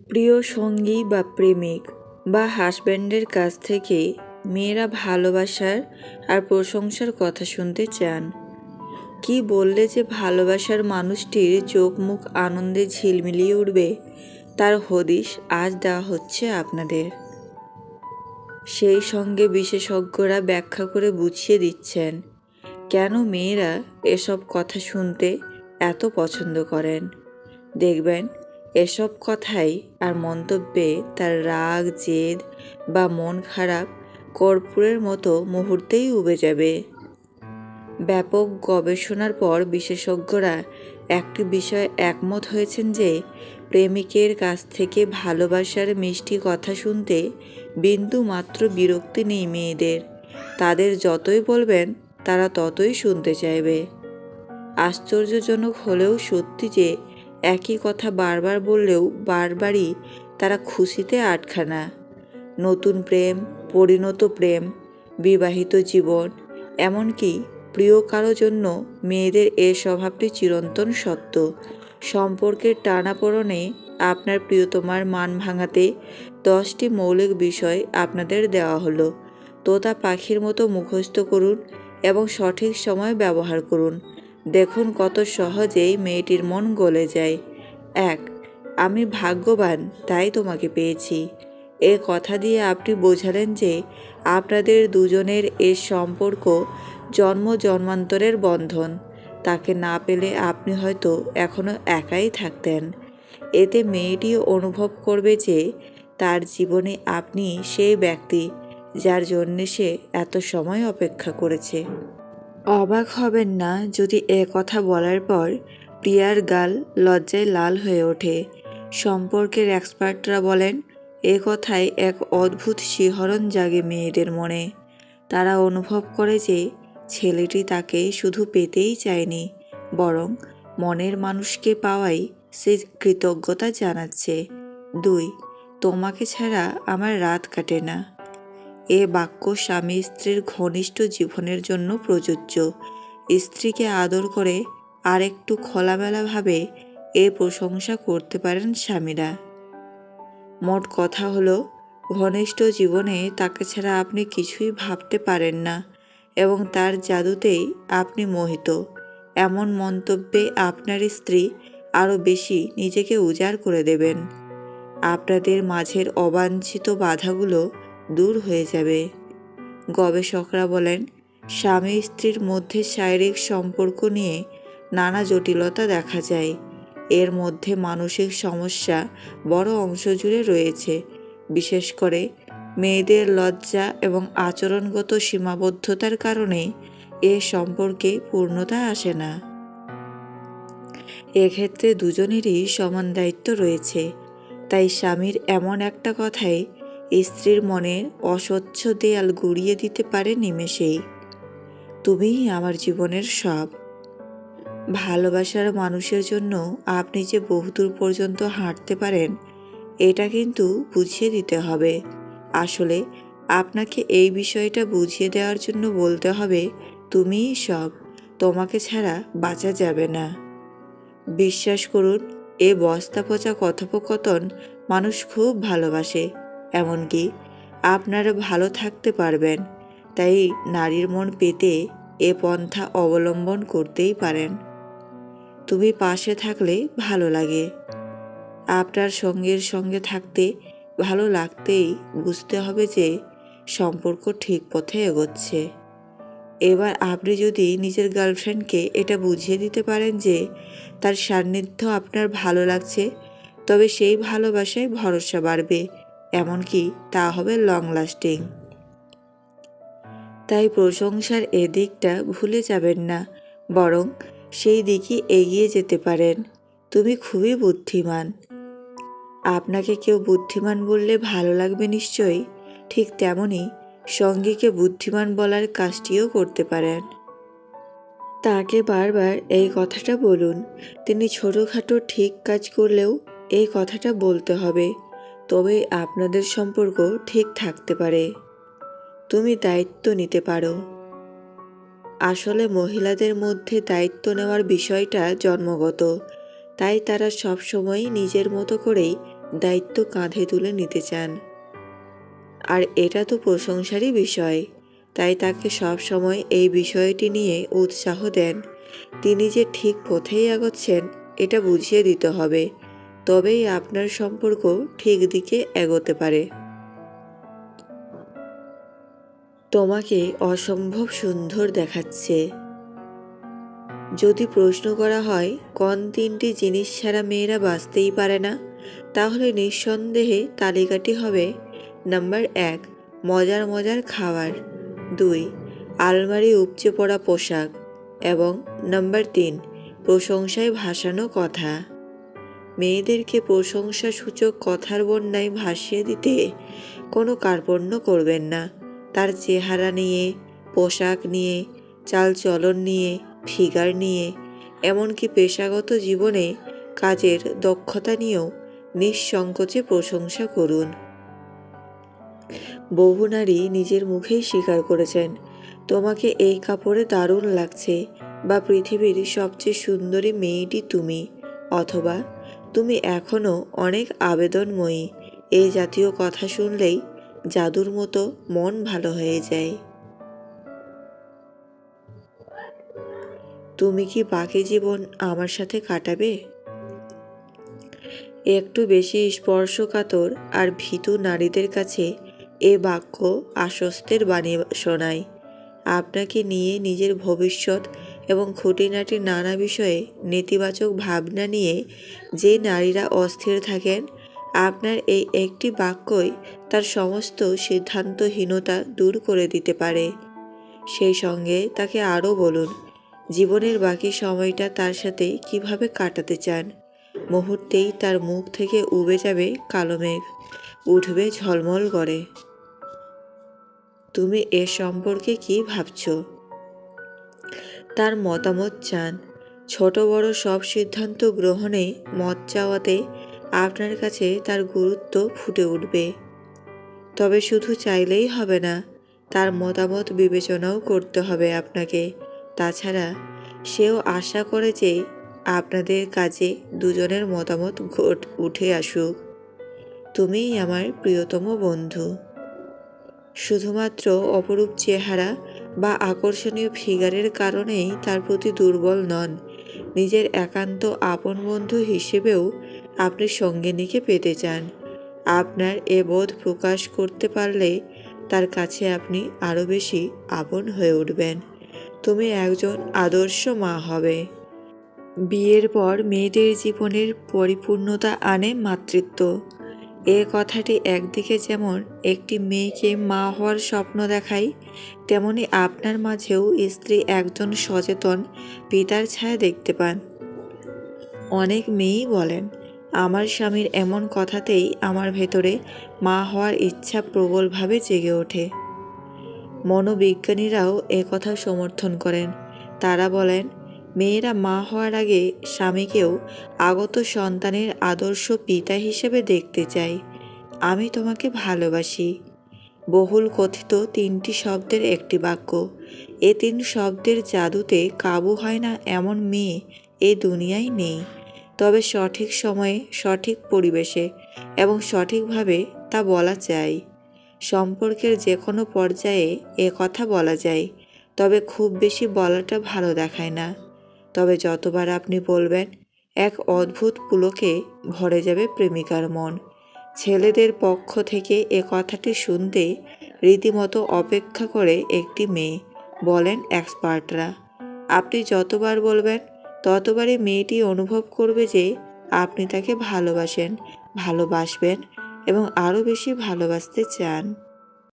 প্রিয় সঙ্গী বা প্রেমিক বা হাজব্যান্ডের কাছ থেকে মেয়েরা ভালোবাসার আর প্রশংসার কথা শুনতে চান। কি বললে যে ভালোবাসার মানুষটির চোখ মুখ আনন্দে ঝিলমিলিয়ে উঠবে, তার হদিশ আজ দেওয়া হচ্ছে আপনাদের। সেই সঙ্গে বিশেষজ্ঞরা ব্যাখ্যা করে বুঝিয়ে দিচ্ছেন কেন মেয়েরা এসব কথা শুনতে এত পছন্দ করেন। দেখবেন এসব কথাই আর মন্তব্যে তার রাগ, জেদ বা মন খারাপ কর্পূরের মতো মুহূর্তেই উবে যাবে। ব্যাপক গবেষণার পর বিশেষজ্ঞরা একটি বিষয়ে একমত হয়েছেন যে প্রেমিকের কাছ থেকে ভালোবাসার মিষ্টি কথা শুনতে বিন্দু মাত্র বিরক্তি নেই মেয়েদের। তাদের যতই বলবেন তারা ততই শুনতে চাইবে। আশ্চর্যজনক হলেও সত্যি যে একই কথা বারবার বললেও বারবারই তারা খুশিতে আটখানা। নতুন প্রেম, পরিণত প্রেম, বিবাহিত জীবন, এমনকি প্রিয় কারো জন্য মেয়েদের এ স্বভাবটি চিরন্তন সত্য। সম্পর্কের টানাপোড়েনে আপনার প্রিয়তমার মান ভাঙাতে 10টি মৌলিক বিষয় আপনাদের দেওয়া হলো। তোতা পাখির মতো মুখস্থ করুন এবং সঠিক সময় ব্যবহার করুন। দেখুন কত সহজেই মেয়েটির মন গলে যায়। 1. আমি ভাগ্যবান, তাই তোমাকে পেয়েছি। এ কথা দিয়ে আপনি বোঝালেন যে আপনাদের দুজনের এ সম্পর্ক জন্ম জন্মান্তরের বন্ধন। তাকে না পেলে আপনি হয়তো এখনও একাই থাকতেন। এতে মেয়েটিও অনুভব করবে যে তার জীবনে আপনি সেই ব্যক্তি যার জন্যে সে এত সময় অপেক্ষা করেছে। অবাক হবেন না যদি এ কথা বলার পর প্রিয়ার গাল লজ্জায় লাল হয়ে ওঠে। সম্পর্কের এক্সপার্টরা বলেন এ কথায় এক অদ্ভুত শিহরণ জাগে মেয়েদের মনে। তারা অনুভব করে যে ছেলেটি তাকে শুধু পেতেই চায়নি, বরং মনের মানুষকে পাওয়াই সে কৃতজ্ঞতা জানাচ্ছে। 2. তোমাকে ছাড়া আমার রাত কাটে না। এ বাক্য স্বামী স্ত্রীর ঘনিষ্ঠ জীবনের জন্য প্রযোজ্য। স্ত্রীকে আদর করে আর একটু খোলামেলাভাবে এ প্রশংসা করতে পারেন স্বামীরা। মোট কথা হলো, ঘনিষ্ঠ জীবনে তাকে ছাড়া আপনি কিছুই ভাবতে পারেন না এবং তার জাদুতেই আপনি মোহিত। এমন মন্তব্যে আপনার স্ত্রী আরও বেশি নিজেকে উজাড় করে দেবেন। আপনাদের মাঝের অবাঞ্ছিত বাধাগুলো দূর হয়ে যাবে। গবেষকরা বলেন স্বামী স্ত্রীর মধ্যে শারীরিক সম্পর্ক নিয়ে নানা জটিলতা দেখা যায়। এর মধ্যে মানসিক সমস্যা বড় অংশ জুড়ে রয়েছে। বিশেষ করে মেয়েদের লজ্জা এবং আচরণগত সীমাবদ্ধতার কারণে এ সম্পর্কে পূর্ণতা আসে না। এক্ষেত্রে দুজনেরই সমান দায়িত্ব রয়েছে। তাই স্বামীর এমন একটা কথাই স্ত্রীর মনের অস্বচ্ছ দেয়াল গুড়িয়ে দিতে পারে নিমেষেই। তুমিই আমার জীবনের সব। ভালোবাসার মানুষের জন্য আপনি যে বহুদূর পর্যন্ত হাঁটতে পারেন এটা কিন্তু বুঝিয়ে দিতে হবে। আসলে আপনাকে এই বিষয়টা বুঝিয়ে দেওয়ার জন্য বলতে হবে তুমিই সব, তোমাকে ছাড়া বাঁচা যাবে না। বিশ্বাস করুন, এ বস্তা পচা কথোপকথন মানুষ খুব ভালোবাসে। এমনকি আপনারা ভালো থাকতে পারবেন। তাই নারীর মন পেতে এ পন্থা অবলম্বন করতেই পারেন। তুমি পাশে থাকলে ভালো লাগে। আপনার সঙ্গের সঙ্গে থাকতে ভালো লাগতেই বুঝতে হবে যে সম্পর্ক ঠিক পথে এগোচ্ছে। এবার আপনি যদি নিজের গার্লফ্রেন্ডকে এটা বুঝিয়ে দিতে পারেন যে তার সান্নিধ্য আপনার ভালো লাগছে, তবে সেই ভালোবাসায় ভরসা বাড়বে, এমনকি তা হবে লং লাস্টিং। তাই প্রশংসার এ দিকটা ভুলে যাবেন না, বরং সেই দিকই এগিয়ে যেতে পারেন। তুমি খুবই বুদ্ধিমান। আপনাকে কেউ বুদ্ধিমান বললে ভালো লাগবে নিশ্চয়ই। ঠিক তেমনই সঙ্গীকে বুদ্ধিমান বলার কাজটিও করতে পারেন। তাকে বারবার এই কথাটা বলুন। তিনি ছোটোখাটো ঠিক কাজ করলেও এই কথাটা বলতে হবে, তবে আপনাদের সম্পর্ক ঠিক থাকতে পারে। তুমি দায়িত্ব নিতে পারো। আসলে মহিলাদের মধ্যে দায়িত্ব নেওয়ার বিষয়টা জন্মগত, তাই তারা সবসময় নিজের মতো করেই দায়িত্ব কাঁধে তুলে নিতে চান। আর এটা তো প্রশংসারই বিষয়, তাই তাকে সব সময় এই বিষয়টি নিয়ে উৎসাহ দেন। তিনি যে ঠিক পথেই এগোচ্ছেন এটা বুঝিয়ে দিতে হবে, তবেই আপনার সম্পর্ক ঠিক দিকে এগোতে পারে। তোমাকে অসম্ভব সুন্দর দেখাচ্ছে। যদি প্রশ্ন করা হয় কোন 3টি জিনিস ছাড়া মেয়েরা বাঁচতেই পারে না, তাহলে নিঃসন্দেহে তালিকাটি হবে: নাম্বার 1, মজার মজার খাবার; 2, আলমারি উপচে পড়া পোশাক; এবং নাম্বার 3, প্রশংসায় ভাসানো কথা। মেয়েদেরকে প্রশংসাসূচক কথার বন্যায় ভাসিয়ে দিতে কোনো কার্পণ্য করবেন না। তার চেহারা নিয়ে, পোশাক নিয়ে, চালচলন নিয়ে, ফিগার নিয়ে, এমনকি পেশাগত জীবনে কাজের দক্ষতা নিয়েও নিঃসংকোচে প্রশংসা করুন। বহু নারী নিজের মুখেই স্বীকার করেছেন, তোমাকে এই কাপড়ে দারুণ লাগছে, বা পৃথিবীর সবচেয়ে সুন্দরী মেয়েটি তুমি, অথবা তুমি এখনও অনেক আবেদনময়ী। এই জাতীয় কথা শুনলেই জাদুর মতো মন ভালো হয়ে যায়। তুমি কি বাকি জীবন আমার সাথে কাটাবে? একটু বেশি স্পর্শকাতর আর ভীতু নারীদের কাছে এ বাক্য আশ্বস্তের বাণী শোনায়। আপনাকে নিয়ে, নিজের ভবিষ্যৎ এবং খুঁটিনাটি নানা বিষয়ে নেতিবাচক ভাবনা নিয়ে যে নারীরা অস্থির থাকেন, আপনার এই একটি বাক্যই তার সমস্ত সিদ্ধান্তহীনতা দূর করে দিতে পারে। সেই সঙ্গে তাকে আরও বলুন, জীবনের বাকি সময়টা তার সাথে কিভাবে কাটাতে চান। মুহূর্তেই তার মুখ থেকে উবে যাবে কালো মেঘ, উঠবে ঝলমল করে। তুমি এ সম্পর্কে কি ভাবছো? তার মতামত চান। ছোট বড় সব সিদ্ধান্ত গ্রহণে মত চাওয়াতে আপনার কাছে তার গুরুত্ব ফুটে উঠবে। তবে শুধু চাইলেই হবে না, তার মতামত বিবেচনাও করতে হবে আপনাকে। তাছাড়া সেও আশা করে যে আপনাদের কাজে দুজনের মতামত উঠে আসুক। তুমিই আমার প্রিয়তম বন্ধু। শুধুমাত্র অপরূপ চেহারা বা আকর্ষণীয় ফিগারের কারণেই তার প্রতি দুর্বল নন। নিজের একান্ত আপন বন্ধু হিসেবেও আপনি সঙ্গিনীকে পেতে চান। আপনার এ বোধ প্রকাশ করতে পারলে তার কাছে আপনি আরও বেশি আপন হয়ে উঠবেন। তুমি একজন আদর্শ মা হবে। বিয়ের পর মেয়েদের জীবনের পরিপূর্ণতা আনে মাতৃত্ব। এ কথাটি একদিকে যেমন একটি মেয়েকে মা হওয়ার স্বপ্ন দেখায়, তেমনি আপনার মাঝেও স্ত্রী একজন সচেতন পিতার ছায়া দেখতে পান। অনেক মেয়েই বলেন, আমার স্বামীর এমন কথাতেই আমার ভেতরে মা হওয়ার ইচ্ছা প্রবলভাবে জেগে ওঠে। মনোবিজ্ঞানীরাও কথা সমর্থন করেন। তারা বলেন, মেয়েরা মা হওয়ার আগে স্বামীকেও আগত সন্তানের আদর্শ পিতা হিসেবে দেখতে চায়। আমি তোমাকে ভালোবাসি বহুল কথিত 3টি শব্দের একটি বাক্য। এ 3 শব্দের জাদুতে কাবু হয় না এমন মেয়ে এই দুনিয়ায় নেই। তবে সঠিক সময়ে, সঠিক পরিবেশে এবং সঠিকভাবে তা বলা যায়। সম্পর্কের যে কোনো পর্যায়ে কথা বলা যায়, তবে খুব বেশি বলাটা ভালো দেখায় না। তবে যতবার আপনি বলবেন, এক অদ্ভুত পুলকে ভরে যাবে প্রেমিকার মন। ছেলেদের পক্ষ থেকে কথাটি শুনতে রীতিমতো অপেক্ষা করে একটি মেয়ে, বলেন এক্সপার্টরা। আপনি যতবার বলবেন, ততবারই মেয়েটি অনুভব করবে যে আপনি তাকে ভালোবাসেন, ভালোবাসবেন এবং আরও বেশি ভালোবাসতে চান।